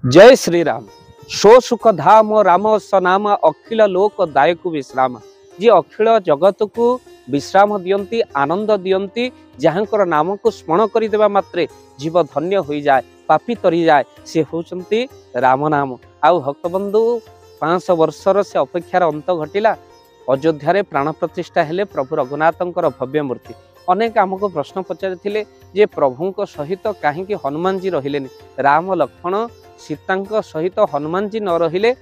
जय श्री राम। सो सुख धाम राम सनाम अखिल लोक दायक विश्राम। जी अखिल जगत को विश्राम दियंती आनंद दियंती जहाँकर नाम को स्मरण करदेवा मात्रे जीव धन्य हो जाए पापी तरी जाए से होचंती राम नाम। आउ भक्तबंधु 500 वर्षर से अपेक्षार अंत घटिला। अयोध्या प्राण प्रतिष्ठा हेले प्रभु रघुनाथंकर भव्य मूर्ति। अनेक आमको प्रश्न पचारि जे प्रभुंक सहित कहीं हनुमान जी रहिले राम लक्ष्मण सीता सहित हनुमान जी न रहिले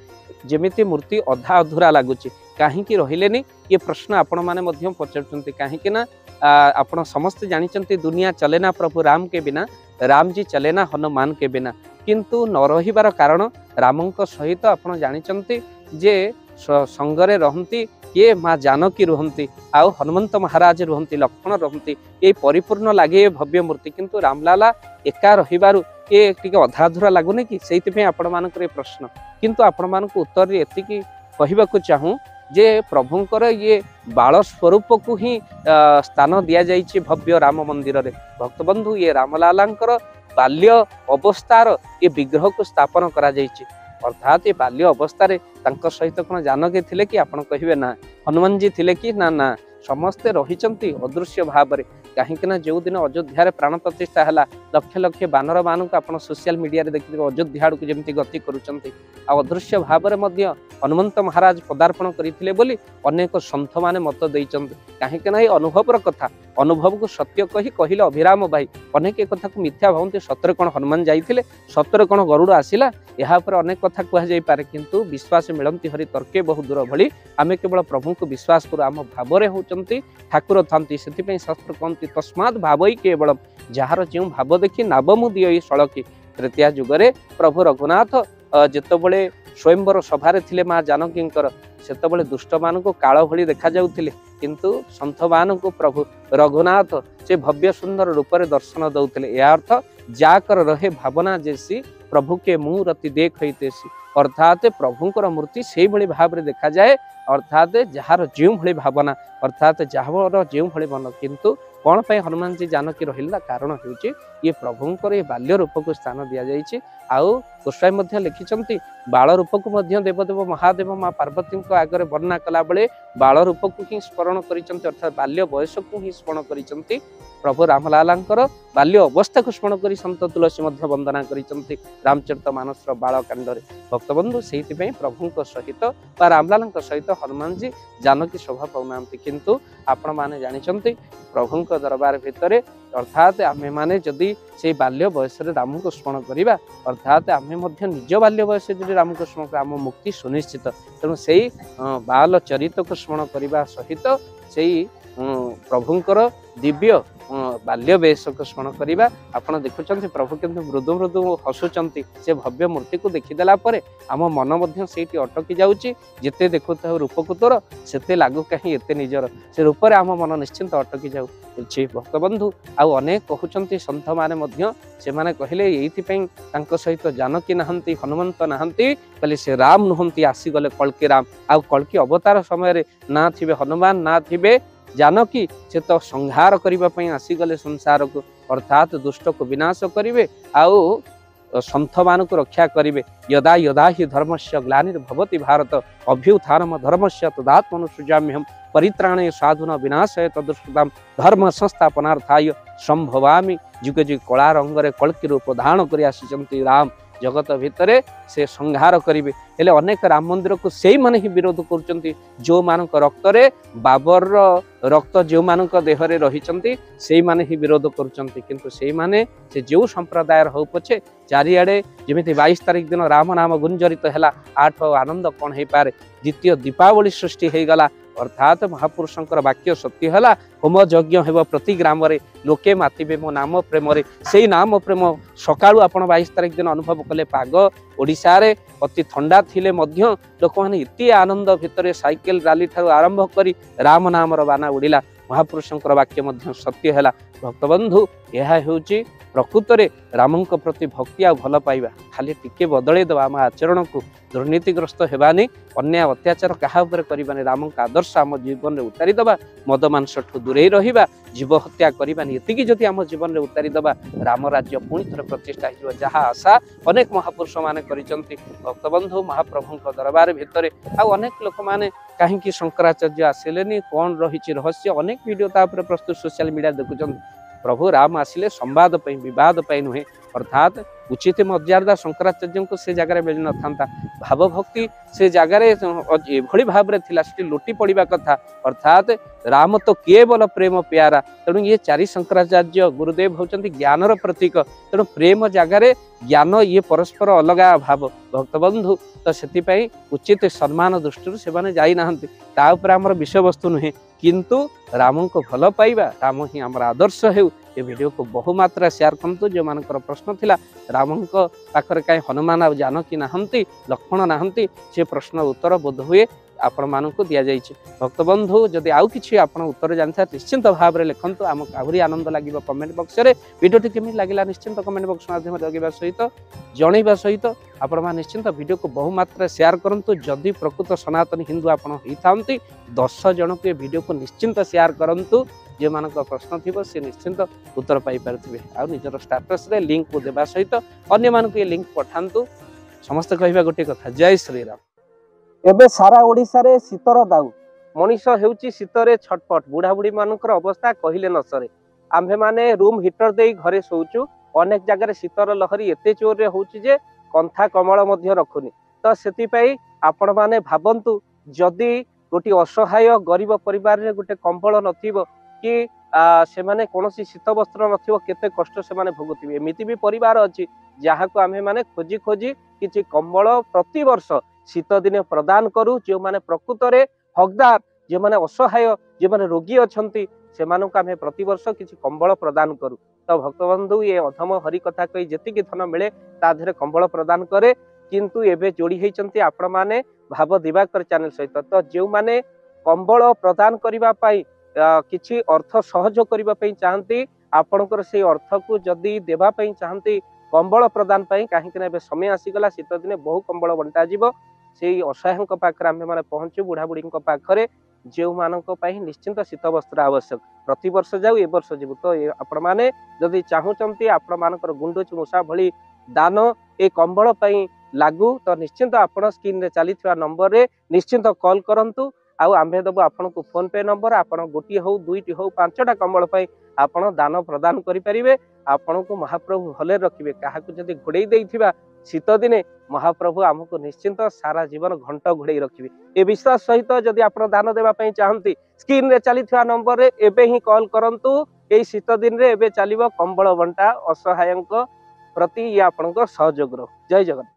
जेमिति मूर्ति अधा अधूरा लगुच कहीं रहिले ये प्रश्न आपण मैंने पचार कहीं ना आपण समस्ते जानते दुनिया चलेना प्रभु राम के बिना राम जी चलेना हनुमान के बिना किंतु न रहिबार कारण रामंक सहित आपण जानते जे संगरे रहंती ये माँ जानकी रुहंती आउ हनुमंत महाराज रुहंती लक्ष्मण रुहंती ये परिपूर्ण लगे भव्य मूर्ति किंतु रामलाला एका रहिबारु ये टिके अधाधुरा लगुनि कि से आपण मानकर ये प्रश्न किंतु आपण मानक उत्तर एतिकी कहवाक चाहूँ जे प्रभुंकर ये बाल स्वरूप को ही स्थान दि जाइए भव्य राम मंदिर रे। भक्तबंधु ये रामलालांकर बाल्य अवस्थार ये विग्रह को स्थापन करा जाइए अर्थात ये बाल्य अवस्था सहित कौन जानकी थिले कि आपण कहे ना हनुमान जी थिले कि ना ना समस्ते रही अदृश्य भाव में कहीं जो दिन अयोध्या प्राण प्रतिष्ठा है लक्ष लक्ष बानर मान को आप सोशल मीडिया देखिए अयोध्या को जमी गति करुँच अदृश्य भाव में हनुमंत महाराज पदार्पण करते बोली अनेक सन्थ मैंने मत देते कहीं ये अनुभवर कथा अनुभव को सत्य कही कहले अभिराम भाई अनेक कथा को मिथ्या भावती सतरे कौन हनुमान जाइए सतरे कौन गरुड़ आसला यहाँ पर अनेक कथा कहुपे किंतु विश्वास मिलती हरि तर्के बहुत दूर भली आम केवल प्रभु को विश्वास करूँ आम भाव होती ठाकुर था से शास्त्र कहती तस्मात् भावई केवल जार जो भाव देखी नाबमु दिय सड़की। तृतीया जुगरे प्रभु रघुनाथ जितेबले स्वयंवर सभारे थिले माँ जानकी सेतबले दुष्ट मान को काल भली देखा जाउथिले किंतु संत मान को प्रभु रघुनाथ से भव्य सुंदर रूप से दर्शन दौले। यह अर्थ जाकर रहे भावना जैसी प्रभु के मुँह रति देख अर्थात प्रभुंकर मूर्ति से भली भाव में देखा जाए अर्थात जार जो भली भावना अर्थात जार जो भली मन किंतु कौन पे हनुमान जी जानकी रहा कारण होची ये प्रभुंकर ये बाल्य रूप को स्थान दि जाइए। आउ गोस्वामी लिखिं बाल रूप को देवदेव महादेव माँ पार्वती आगे वर्णना कला बेले बाल रूप को ही स्मरण कर अर्थात बाल्य बयस को ही स्मरण कर प्रभु रामलालांकर बाल्य अवस्था को स्मरण कर सत तुलसी वंदना कर रामचरित मानस बालकांड भक्तबंधु से प्रभु सहित रामलाला सहित हनुमान जी जानकी शोभा पाऊना किंतु आपण मैंने जानते प्रभु दरबार भितर अर्थात आमे माने जदि से बाल्य बयस राम को स्मरण करवा अर्थात आमे निज बाल्य बयस राम को स्मरण आम मुक्ति सुनिश्चित तेणु से बाल चरित को स्मरण करने सहित से प्रभुंकर दिव्य बाल्य वेश को स्मरण करवा आपड़ देखुं प्रभु किंतु मृदु मृदु हसुंच से भव्य मूर्ति को देखीदेला आम मन से अटकी जाऊँगी जिते देखु रूप को तोर से लागू कहीं एत निजर से रूप आम मन निश्चिंत अटकी जाऊ। भक्तबंधु आउ अनेक कहते सन्थ मैंने कहले ये सहित जानकी नहांती हनुमंत नहांती कहले से राम नुहंती आसीगले कल्कि राम आउ कल्कि अवतार समय ना थे हनुमान ना थे जानकी से तो संहार करने आसीगले संसार को अर्थात दुष्ट को विनाश करेंगे आउ सन्थ मान को रक्षा करेंगे यदा यदा ही धर्मस्य ग्लानिर्भवति भारत अभ्युत्थानम धर्मस्य तदात्मनु सृजाम्यहम् परित्राणे साधुना विनाशाय तदुष्कृतां धर्म संस्थापनार्थाय संभवामि जुगे जुगे कला रंगरे कल्कि रूप धारण कर आसिचंती राम जगत भितर से संहार करेंगे हेले अनेक राम मंदिर को से माने ही विरोध कर जो मान रक्त बाबर रक्त जो मान देहरे रही से माने ही विरोध कर से माने से जो संप्रदाय हो पछे चारिआडे जमी 22 तारिख दिन राम नाम गुंजरित है 8 आनंद कौन हो पारे द्वितीय दीपावली सृष्टि हो गला अर्थात महापुरुषंकर वाक्य सत्य है होम यज्ञ हेब प्रति ग्राम लोके मातिबे मो नाम प्रेम से नाम प्रेम सकाळु आपण 22 तारिख दिन अनुभव कले पाग ओडिशा रे अति ठंडा थिले मध्य लोक माने इति आनंद भितर साइकेल रैली ठारू आरंभ करी राम नाम बाना उड़िला महापुरुषंकर वाक्य मध्य सत्य है। भक्तबंधु यह होची प्रकृत में रामंक प्रति भक्ति आ भल पाइबा खाली टिके बदल देवा आम आचरण को दुर्नीतिग्रस्त हेबानी अन्याय अत्याचार क्या करवानी राम का आदर्श आम जीवन में उतारी दबा मद मांस ठू दूरे रहा जीव हत्या करवानी ये जदि आम जीवन में उतारी दबा राम राज्य पुणी थे प्रतिष्ठा हो जहाँ आशा अनेक महापुरुष मैंने भक्तबंधु महाप्रभु दरबार भितर अनेक लोक मैंने कहीं शंकराचार्य आसिले कौन रही रहस्य अनेक वीडियो प्रस्तुत सोशल मीडिया देखुं प्रभु राम आसिले संवाद विवाद नुहे अर्थात उचित मर्यादा शंकराचार्य को से जगह मिल न था भाव भक्ति से जगह भाव लुटी पड़ा कथा अर्थात राम तो केवल प्रेम प्यारा तेणु ये चारि शंकराचार्य गुरुदेव होती ज्ञानर प्रतीक तेणु प्रेम जगार ज्ञान ये परस्पर अलगा भाव भक्तबंधु तो से उचित सम्मान दृष्टि से जाना आमर विषय वस्तु नुहे किंतु राम को भल पाइबा राम ही आमर आदर्श हो ये वीडियो को बहुमात्रा शेयर करतु जो मान प्रश्न थिला राम पाखरे कहीं हनुमान जानकी नहांती लक्ष्मण नहांती से प्रश्न उत्तर बोध हुए आपण मानक दि जाइए भक्तबंधु जदि आउ कि आप उत्तर जानते निश्चिंत भाव में लिखतु आमको आहरी आनंद लगे कमेंट बॉक्स में वीडियो केमी लगे निश्चिंत कमेंट बॉक्स माध्यम लगे सहित जनइबा सहित आपण निश्चिंत वीडियो को बहुमात्रा शेयर करूँ जदि प्रकृत सनातन हिंदू आपण होती 10 जन को वीडियो को निश्चिंत शेयर करूँ जो मान प्रश्न थी सी निश्चिंत उत्तर पाइपे आ निजर स्टाटस रे लिंक को देवा सहित अन्य मानक ये लिंक पठातु समस्त कहवा गोटे कथा जय श्रीराम। एबे सारा ओडिशा रे शीतर दाऊ मनीष हेउची शीतरे छटपट बुढ़ा बुढ़ी मानकर अवस्था कहिले न सरे आम्भे माने रूम हीटर दे घरे सोचु अनेक जगह शीतर लहरी एते जोर रे होउची जे कंथा कमल मध्य रखुनी तो सेति पई आपण माने भाबंतु जदि गोटे असहाय गरीब परिवार रे गोटे कंबल नथिबो कि से माने कोनोसी शीत वस्त्र नथिबो केते कष्ट से माने भोगुथिबे एमिति भी परिवार अछि जहाँ को आम्हे माने खोजी खोजी किछि कंबल प्रति वर्ष शीत दिने प्रदान करू जो माने प्रकृत रे हकदार जो माने असहाय जो माने रोगी अछंती से मानक आम्हे प्रति वर्ष किछि कंबल प्रदान करू तो भक्तबंधु ये अधम हरि कथा कही जेतिकी धन मिले ता धरे कंबल प्रदान करे किंतु एबे जोड़ी हेचंती आपण माने भाव दिवाकर चैनल सहित तो जो माने कंबल प्रदान करिबा पाई किछि अर्थ सहयोग करिबा पई चाहंती आपणकर से अर्थ को जदि देबा पई चाहंती कंबल प्रदान पई काहे कि एबे समय आसीगला शीत दिने बहु कंबल बंटा जीवो से असहायक पाखरे आमे माने पहुंचू बुढ़ा बुढ़ी पाखरे जो मानक पई निश्चिंत शीत वस्त्र आवश्यक प्रति वर्ष जाऊ ए वर्ष जीवु तो आपण माने जदि चाहूचंती आपण मानकर गुंडुच मूषा भली दान ए कंबल पई लागू तो निश्चिंत आपण स्क्रीन रे चलीथिबा नंबर रे निश्चिंत कॉल करंतु आउ आम्भे दबु आपन को फोन पे नंबर आपन गोटी हो दुईटी हो 5टा कंबल पई आपन दान प्रदान करि परिबे आपन को महाप्रभु भले रखिबे काहाकु जदि घोड़े देइथिबा शीत दिने महाप्रभु आमको निश्चिंत सारा जीवन घंट घोड़े रखिबे ए विश्वास सहित जदि आपन दान देबा पई चाहंती स्क्रीन रे चलीथिबा नंबर रे एबे ही कॉल करंतु एई शीत दिन रे एबे चलिबो कंबल बंटा असहायक प्रति या आपन को सहयोग रो जय जगन्नाथ।